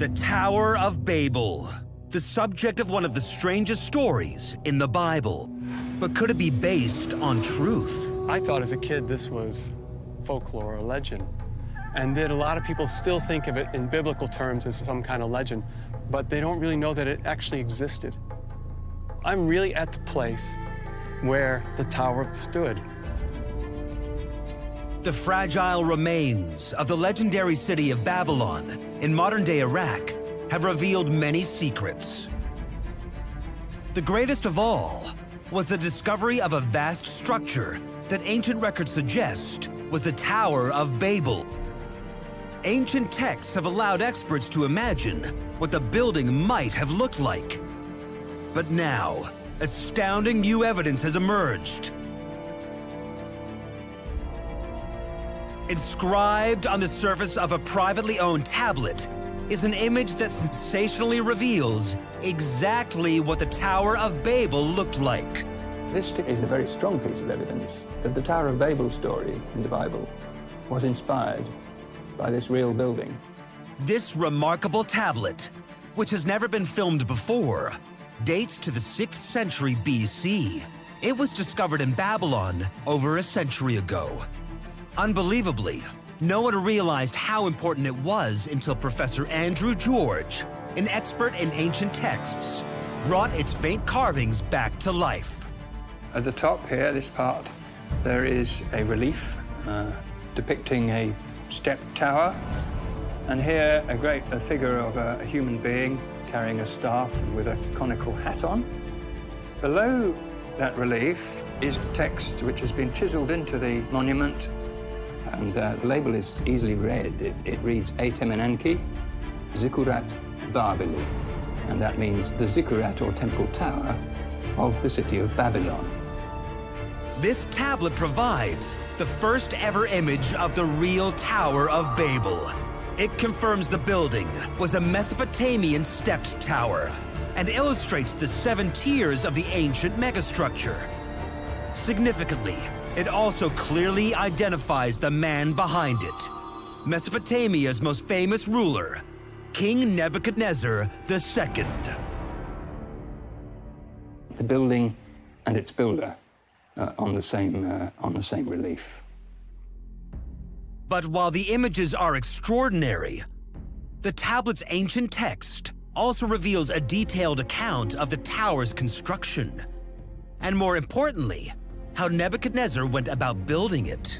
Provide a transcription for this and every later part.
The Tower of Babel, the subject of one of the strangest stories in the Bible. But could it be based on truth? I thought as a kid this was folklore or legend. And that a lot of people still think of it in biblical terms as some kind of legend, but they don't really know that it actually existed. I'm really at the place where the tower stood. The fragile remains of the legendary city of Babylon in modern-day Iraq have revealed many secrets. The greatest of all was the discovery of a vast structure that ancient records suggest was the Tower of Babel. Ancient texts have allowed experts to imagine what the building might have looked like. But now, astounding new evidence has emerged. Inscribed on the surface of a privately owned tablet is an image that sensationally reveals exactly what the Tower of Babel looked like. This is a very strong piece of evidence that the Tower of Babel story in the Bible was inspired by this real building. This remarkable tablet, which has never been filmed before, dates to the 6th century BC. It was discovered in Babylon over a century ago. Unbelievably, no one realized how important it was until Professor Andrew George, an expert in ancient texts, brought its faint carvings back to life. At the top here, this part, there is a relief depicting a stepped tower, and here a figure of a human being carrying a staff with a conical hat on. Below that relief is text which has been chiseled into the monument, and the label is easily read. It reads Etem Enanki Zikurat Babeli, and that means the zikkurat or temple tower of the city of Babylon. This tablet provides the first ever image of the real Tower of Babel. It confirms the building was a Mesopotamian stepped tower and illustrates the 7 tiers of the ancient megastructure. Significantly, it also clearly identifies the man behind it, Mesopotamia's most famous ruler, King Nebuchadnezzar II. The building and its builder on the same relief. But while the images are extraordinary, the tablet's ancient text also reveals a detailed account of the tower's construction, and more importantly, how Nebuchadnezzar went about building it.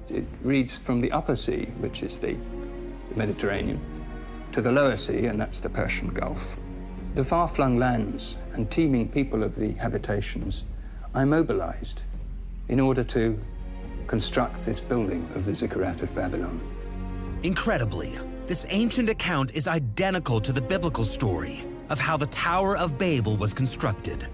It reads from the upper sea, which is the Mediterranean, to the lower sea, and that's the Persian Gulf. The far-flung lands and teeming people of the habitations are mobilized in order to construct this building of the Zikkurat of Babylon. Incredibly, this ancient account is identical to the biblical story of how the Tower of Babel was constructed.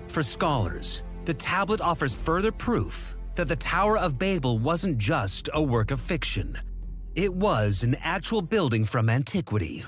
For scholars, the tablet offers further proof that the Tower of Babel wasn't just a work of fiction. It was an actual building from antiquity.